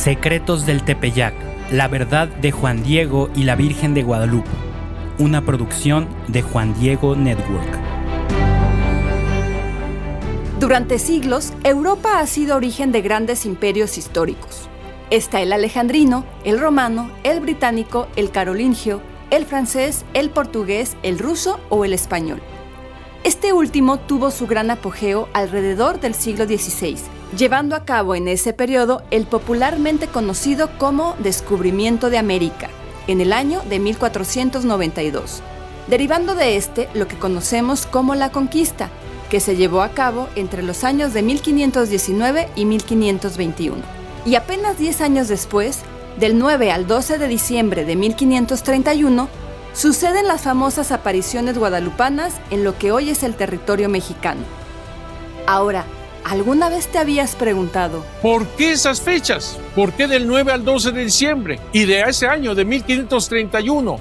Secretos del Tepeyac, la verdad de Juan Diego y la Virgen de Guadalupe. Una producción de Juan Diego Network. Durante siglos, Europa ha sido origen de grandes imperios históricos. Está el alejandrino, el romano, el británico, el carolingio, el francés, el portugués, el ruso o el español. Este último tuvo su gran apogeo alrededor del siglo XVI, llevando a cabo en ese periodo el popularmente conocido como Descubrimiento de América, en el año de 1492, derivando de este lo que conocemos como la Conquista, que se llevó a cabo entre los años de 1519 y 1521. Y apenas 10 años después, del 9 al 12 de diciembre de 1531, suceden las famosas apariciones guadalupanas en lo que hoy es el territorio mexicano. Ahora, ¿alguna vez te habías preguntado ¿por qué esas fechas? ¿Por qué del 9 al 12 de diciembre? Y de ese año, de 1531.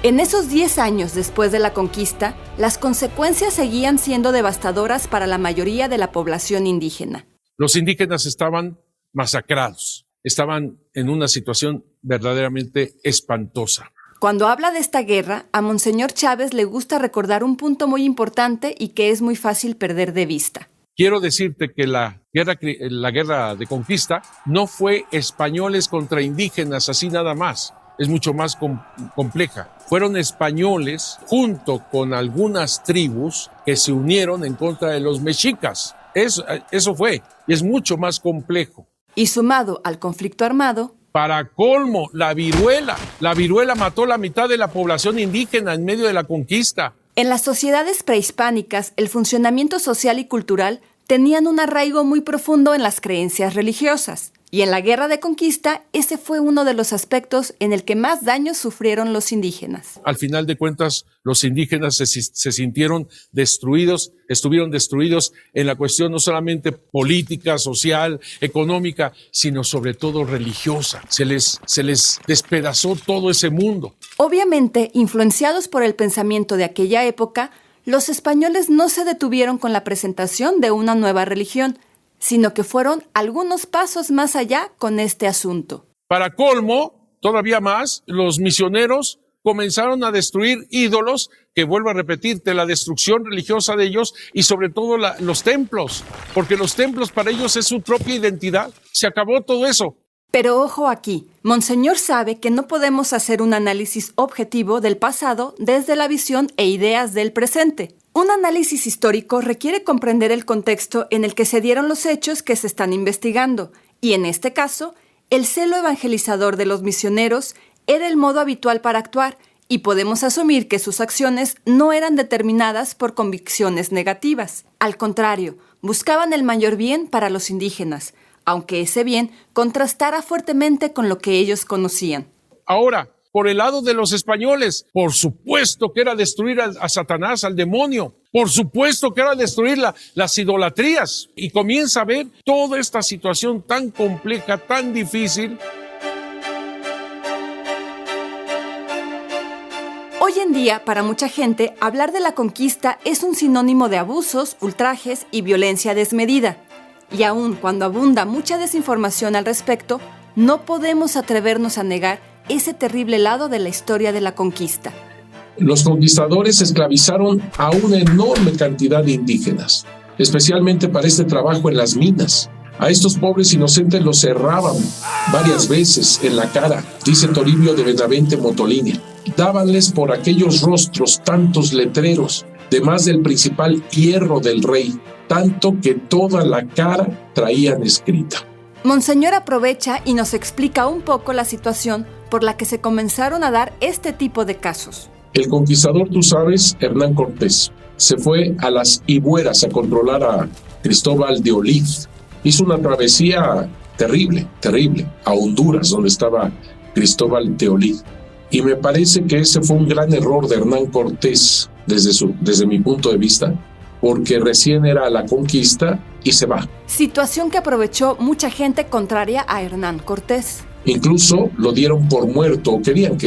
En esos 10 años después de la conquista, las consecuencias seguían siendo devastadoras para la mayoría de la población indígena. Los indígenas estaban masacrados, estaban en una situación verdaderamente espantosa. Cuando habla de esta guerra, a Monseñor Chávez le gusta recordar un punto muy importante y que es muy fácil perder de vista. Quiero decirte que la guerra de conquista no fue españoles contra indígenas así nada más. Es mucho más compleja. Fueron españoles junto con algunas tribus que se unieron en contra de los mexicas. Eso fue, y es mucho más complejo. Y sumado al conflicto armado, para colmo, la viruela mató la mitad de la población indígena en medio de la conquista. En las sociedades prehispánicas, el funcionamiento social y cultural tenían un arraigo muy profundo en las creencias religiosas. Y en la guerra de conquista, ese fue uno de los aspectos en el que más daños sufrieron los indígenas. Al final de cuentas, los indígenas se sintieron destruidos, estuvieron destruidos en la cuestión no solamente política, social, económica, sino sobre todo religiosa. Se les despedazó todo ese mundo. Obviamente, influenciados por el pensamiento de aquella época, los españoles no se detuvieron con la presentación de una nueva religión, sino que fueron algunos pasos más allá con este asunto. Para colmo, todavía más, los misioneros comenzaron a destruir ídolos, que vuelvo a repetirte, la destrucción religiosa de ellos y sobre todo los templos, porque los templos para ellos es su propia identidad. Se acabó todo eso. Pero ojo aquí, Monseñor sabe que no podemos hacer un análisis objetivo del pasado desde la visión e ideas del presente. Un análisis histórico requiere comprender el contexto en el que se dieron los hechos que se están investigando, y en este caso, el celo evangelizador de los misioneros era el modo habitual para actuar, y podemos asumir que sus acciones no eran determinadas por convicciones negativas. Al contrario, buscaban el mayor bien para los indígenas, aunque ese bien contrastara fuertemente con lo que ellos conocían. Ahora, por el lado de los españoles, por supuesto que era destruir a Satanás, al demonio. Por supuesto que era destruir las idolatrías. Y comienza a ver toda esta situación tan compleja, tan difícil. Hoy en día, para mucha gente, hablar de la conquista es un sinónimo de abusos, ultrajes y violencia desmedida. Y aun cuando abunda mucha desinformación al respecto, no podemos atrevernos a negar ese terrible lado de la historia de la conquista. Los conquistadores esclavizaron a una enorme cantidad de indígenas, especialmente para este trabajo en las minas. A estos pobres inocentes los cerraban varias veces en la cara, dice Toribio de Benavente Motolini. Dábanles por aquellos rostros tantos letreros, de más del principal hierro del rey, tanto que toda la cara traían escrita. Monseñor aprovecha y nos explica un poco la situación por la que se comenzaron a dar este tipo de casos. El conquistador, tú sabes, Hernán Cortés, se fue a las Ibueras a controlar a Cristóbal de Olid. Hizo una travesía terrible, a Honduras, donde estaba Cristóbal de Olid. Y me parece que ese fue un gran error de Hernán Cortés, desde mi punto de vista, porque recién era la conquista y se va. Situación que aprovechó mucha gente contraria a Hernán Cortés. Incluso lo dieron por muerto, o querían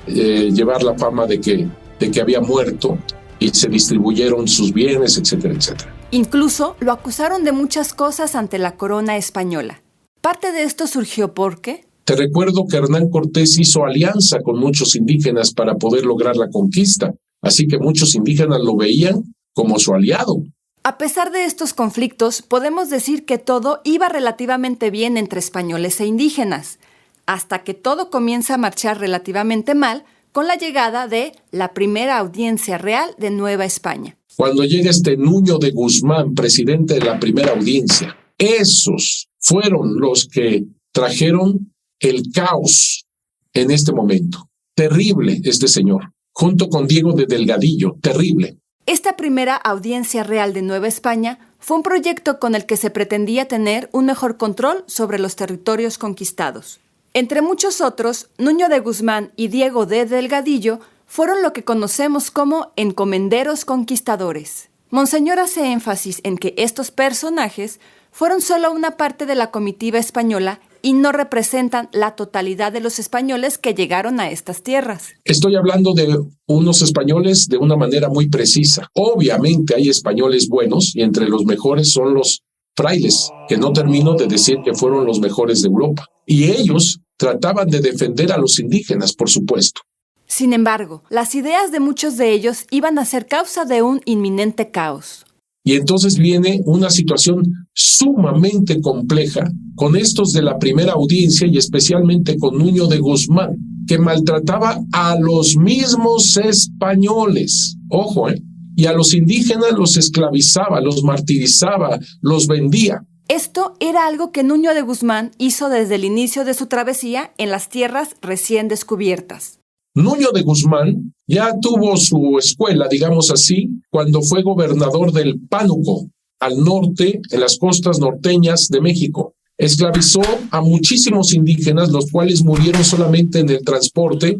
llevar la fama de que había muerto, y se distribuyeron sus bienes, etcétera, etcétera. Incluso lo acusaron de muchas cosas ante la corona española. Parte de esto surgió porque... Te recuerdo que Hernán Cortés hizo alianza con muchos indígenas para poder lograr la conquista, así que muchos indígenas lo veían como su aliado. A pesar de estos conflictos, podemos decir que todo iba relativamente bien entre españoles e indígenas, hasta que todo comienza a marchar relativamente mal con la llegada de la primera audiencia real de Nueva España. Cuando llega Nuño de Guzmán, presidente de la primera audiencia, esos fueron los que trajeron el caos en este momento. Terrible este señor, junto con Diego de Delgadillo, terrible. Esta primera audiencia real de Nueva España fue un proyecto con el que se pretendía tener un mejor control sobre los territorios conquistados. Entre muchos otros, Nuño de Guzmán y Diego de Delgadillo fueron lo que conocemos como encomenderos conquistadores. Monseñor hace énfasis en que estos personajes fueron solo una parte de la comitiva española y no representan la totalidad de los españoles que llegaron a estas tierras. Estoy hablando de unos españoles de una manera muy precisa. Obviamente hay españoles buenos y entre los mejores son los frailes, que no termino de decir que fueron los mejores de Europa. Y ellos trataban de defender a los indígenas, por supuesto. Sin embargo, las ideas de muchos de ellos iban a ser causa de un inminente caos. Y entonces viene una situación sumamente compleja con estos de la primera audiencia y especialmente con Nuño de Guzmán, que maltrataba a los mismos españoles. Ojo, y a los indígenas los esclavizaba, los martirizaba, los vendía. Esto era algo que Nuño de Guzmán hizo desde el inicio de su travesía en las tierras recién descubiertas. Nuño de Guzmán ya tuvo su escuela, digamos así, cuando fue gobernador del Pánuco, al norte, en las costas norteñas de México. Esclavizó a muchísimos indígenas, los cuales murieron solamente en el transporte,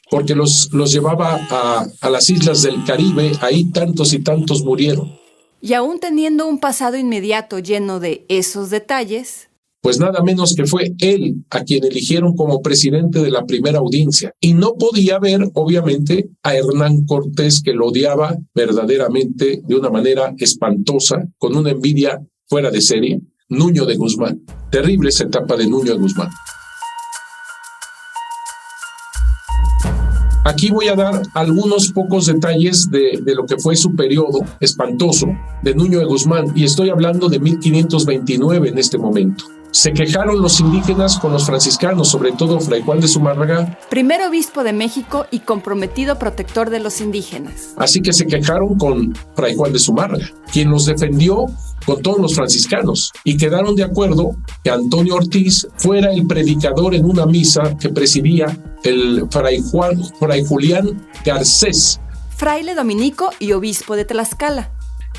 porque los llevaba a las islas del Caribe, ahí tantos y tantos murieron. Y aún teniendo un pasado inmediato lleno de esos detalles, pues nada menos que fue él a quien eligieron como presidente de la primera audiencia. Y no podía ver, obviamente, a Hernán Cortés, que lo odiaba verdaderamente de una manera espantosa, con una envidia fuera de serie. Nuño de Guzmán. Terrible esa etapa de Nuño de Guzmán. Aquí voy a dar algunos pocos detalles de lo que fue su periodo espantoso de Nuño de Guzmán, y estoy hablando de 1529 en este momento. Se quejaron los indígenas con los franciscanos, sobre todo Fray Juan de Zumárraga, primer obispo de México y comprometido protector de los indígenas. Así que se quejaron con Fray Juan de Zumárraga, quien los defendió con todos los franciscanos, y quedaron de acuerdo que Antonio Ortiz fuera el predicador en una misa que presidía el Fray Julián Garcés, fraile dominico y obispo de Tlaxcala.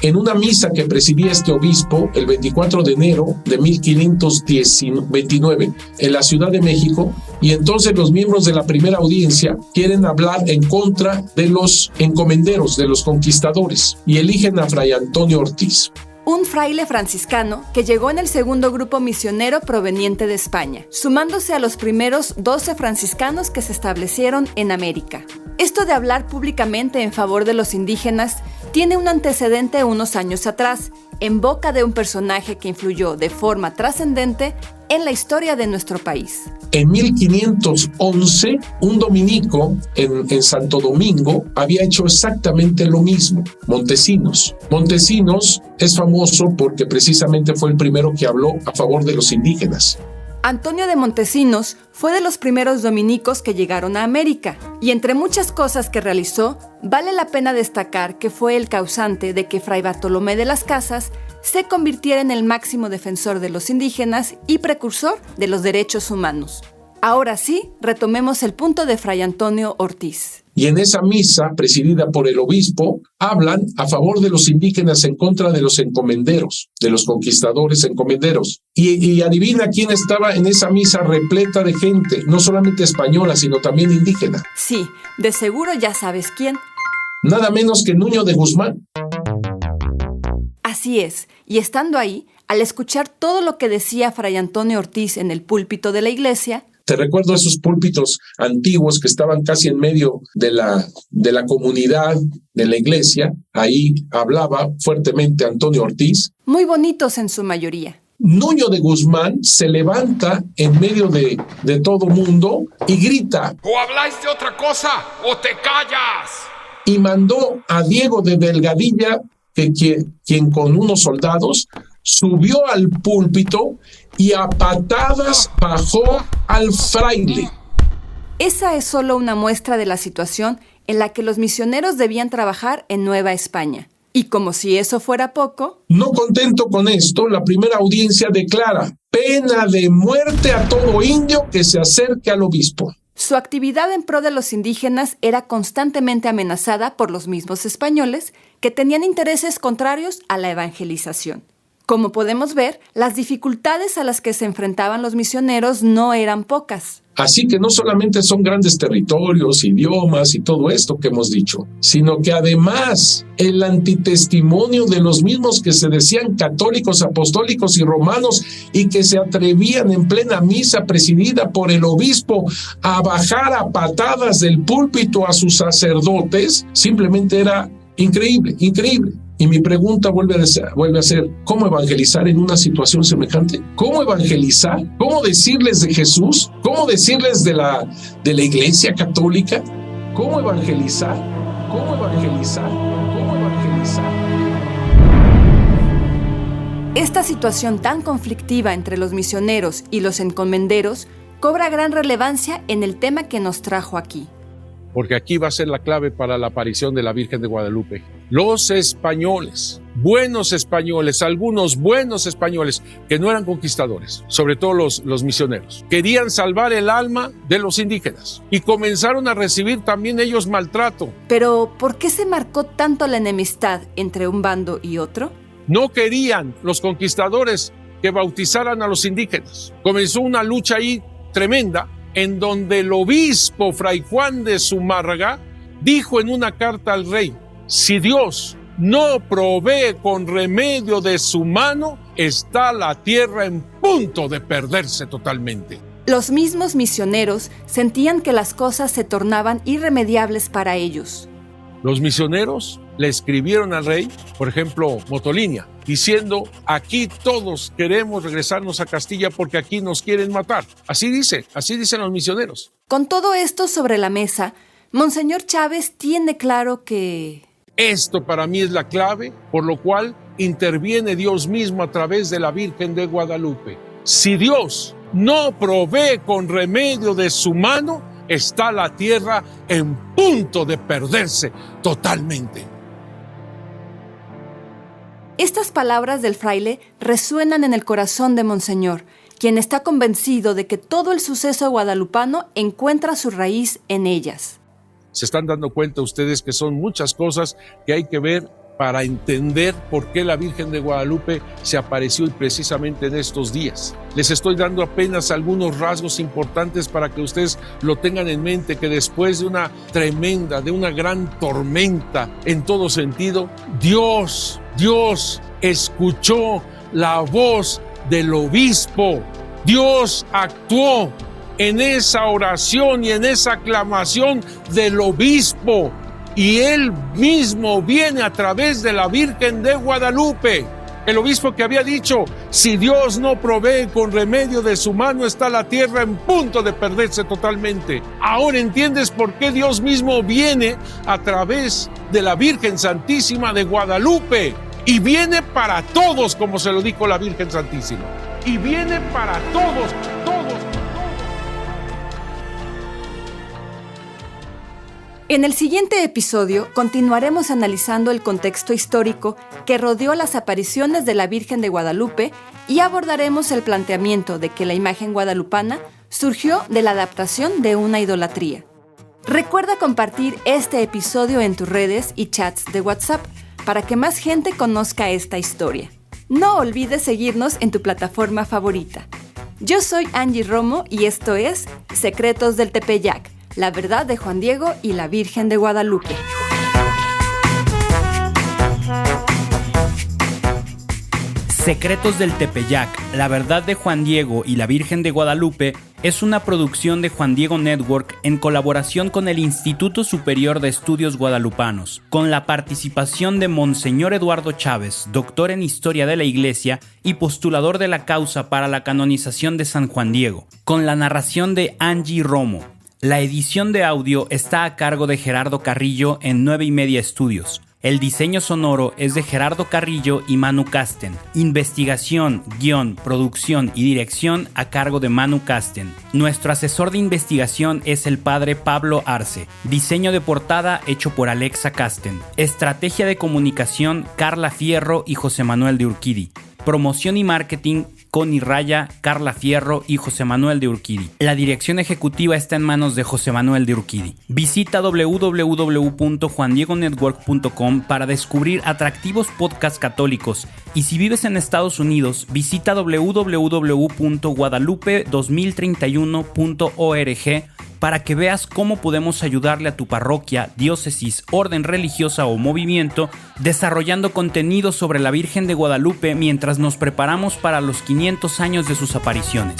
En una misa que presidía este obispo el 24 de enero de 1529 en la Ciudad de México, y entonces los miembros de la primera audiencia quieren hablar en contra de los encomenderos, de los conquistadores, y eligen a Fray Antonio Ortiz. Un fraile franciscano que llegó en el segundo grupo misionero proveniente de España, sumándose a los primeros 12 franciscanos que se establecieron en América. Esto de hablar públicamente en favor de los indígenas tiene un antecedente unos años atrás, en boca de un personaje que influyó de forma trascendente en la historia de nuestro país. En 1511, un dominico en Santo Domingo había hecho exactamente lo mismo, Montesinos. Montesinos es famoso porque precisamente fue el primero que habló a favor de los indígenas. Antonio de Montesinos fue de los primeros dominicos que llegaron a América, y entre muchas cosas que realizó, vale la pena destacar que fue el causante de que Fray Bartolomé de las Casas se convirtiera en el máximo defensor de los indígenas y precursor de los derechos humanos. Ahora sí, retomemos el punto de Fray Antonio Ortiz. Y en esa misa, presidida por el obispo, hablan a favor de los indígenas en contra de los encomenderos, de los conquistadores encomenderos. Y adivina quién estaba en esa misa repleta de gente, no solamente española, sino también indígena. Sí, de seguro ya sabes quién. Nada menos que Nuño de Guzmán. Así es, y estando ahí, al escuchar todo lo que decía Fray Antonio Ortiz en el púlpito de la iglesia, te recuerdo esos púlpitos antiguos que estaban casi en medio de la comunidad de la iglesia. Ahí hablaba fuertemente Antonio Ortiz. Muy bonitos en su mayoría. Nuño de Guzmán se levanta en medio de todo mundo y grita: ¿O habláis de otra cosa o te callas? Y mandó a Diego de Delgadilla, quien con unos soldados subió al púlpito y a patadas bajó al fraile. Esa es solo una muestra de la situación en la que los misioneros debían trabajar en Nueva España. Y como si eso fuera poco, no contento con esto, la primera audiencia declara pena de muerte a todo indio que se acerque al obispo. Su actividad en pro de los indígenas era constantemente amenazada por los mismos españoles que tenían intereses contrarios a la evangelización. Como podemos ver, las dificultades a las que se enfrentaban los misioneros no eran pocas. Así que no solamente son grandes territorios, idiomas y todo esto que hemos dicho, sino que además el antitestimonio de los mismos que se decían católicos, apostólicos y romanos y que se atrevían en plena misa presidida por el obispo a bajar a patadas del púlpito a sus sacerdotes, simplemente era increíble, increíble. Y mi pregunta vuelve a ser, ¿cómo evangelizar en una situación semejante? ¿Cómo evangelizar? ¿Cómo decirles de Jesús? ¿Cómo decirles de la Iglesia Católica? ¿Cómo evangelizar? ¿Cómo evangelizar? ¿Cómo evangelizar? Esta situación tan conflictiva entre los misioneros y los encomenderos cobra gran relevancia en el tema que nos trajo aquí. Porque aquí va a ser la clave para la aparición de la Virgen de Guadalupe. Los españoles, buenos españoles, algunos buenos españoles que no eran conquistadores, sobre todo los misioneros, querían salvar el alma de los indígenas y comenzaron a recibir también ellos maltrato. Pero, ¿por qué se marcó tanto la enemistad entre un bando y otro? No querían los conquistadores que bautizaran a los indígenas. Comenzó una lucha ahí tremenda, en donde el obispo Fray Juan de Zumárraga dijo en una carta al rey: si Dios no provee con remedio de su mano, está la tierra en punto de perderse totalmente. Los mismos misioneros sentían que las cosas se tornaban irremediables para ellos. Los misioneros le escribieron al rey, por ejemplo, Motolinia, diciendo: aquí todos queremos regresarnos a Castilla porque aquí nos quieren matar. Así dicen los misioneros. Con todo esto sobre la mesa, Monseñor Chávez tiene claro que esto para mí es la clave, por lo cual interviene Dios mismo a través de la Virgen de Guadalupe. Si Dios no provee con remedio de su mano, está la tierra en punto de perderse totalmente. Estas palabras del fraile resuenan en el corazón de Monseñor, quien está convencido de que todo el suceso guadalupano encuentra su raíz en ellas. Se están dando cuenta ustedes que son muchas cosas que hay que ver para entender por qué la Virgen de Guadalupe se apareció precisamente en estos días. Les estoy dando apenas algunos rasgos importantes para que ustedes lo tengan en mente, que después de una tremenda, de una gran tormenta en todo sentido, Dios escuchó la voz del obispo. Dios actuó en esa oración y en esa aclamación del obispo. Y él mismo viene a través de la Virgen de Guadalupe. El obispo que había dicho: si Dios no provee con remedio de su mano, está la tierra en punto de perderse totalmente. Ahora entiendes por qué Dios mismo viene a través de la Virgen Santísima de Guadalupe. Y viene para todos, como se lo dijo la Virgen Santísima. Y viene para todos. En el siguiente episodio continuaremos analizando el contexto histórico que rodeó las apariciones de la Virgen de Guadalupe y abordaremos el planteamiento de que la imagen guadalupana surgió de la adaptación de una idolatría. Recuerda compartir este episodio en tus redes y chats de WhatsApp para que más gente conozca esta historia. No olvides seguirnos en tu plataforma favorita. Yo soy Angie Romo y esto es Secretos del Tepeyac, la verdad de Juan Diego y la Virgen de Guadalupe. Secretos del Tepeyac, la verdad de Juan Diego y la Virgen de Guadalupe es una producción de Juan Diego Network en colaboración con el Instituto Superior de Estudios Guadalupanos, con la participación de Monseñor Eduardo Chávez, doctor en Historia de la Iglesia y postulador de la causa para la canonización de San Juan Diego, con la narración de Angie Romo. La edición de audio está a cargo de Gerardo Carrillo en 9y media Estudios. El diseño sonoro es de Gerardo Carrillo y Manu Casten. Investigación, guión, producción y dirección a cargo de Manu Casten. Nuestro asesor de investigación es el padre Pablo Arce. Diseño de portada hecho por Alexa Casten. Estrategia de comunicación Carla Fierro y José Manuel de Urquidi. Promoción y marketing Connie Raya, Carla Fierro y José Manuel de Urquidi. La dirección ejecutiva está en manos de José Manuel de Urquidi. Visita www.juandiegonetwork.com para descubrir atractivos podcasts católicos, y si vives en Estados Unidos, visita www.guadalupe2031.org para que veas cómo podemos ayudarle a tu parroquia, diócesis, orden religiosa o movimiento desarrollando contenido sobre la Virgen de Guadalupe mientras nos preparamos para los 500 años de sus apariciones.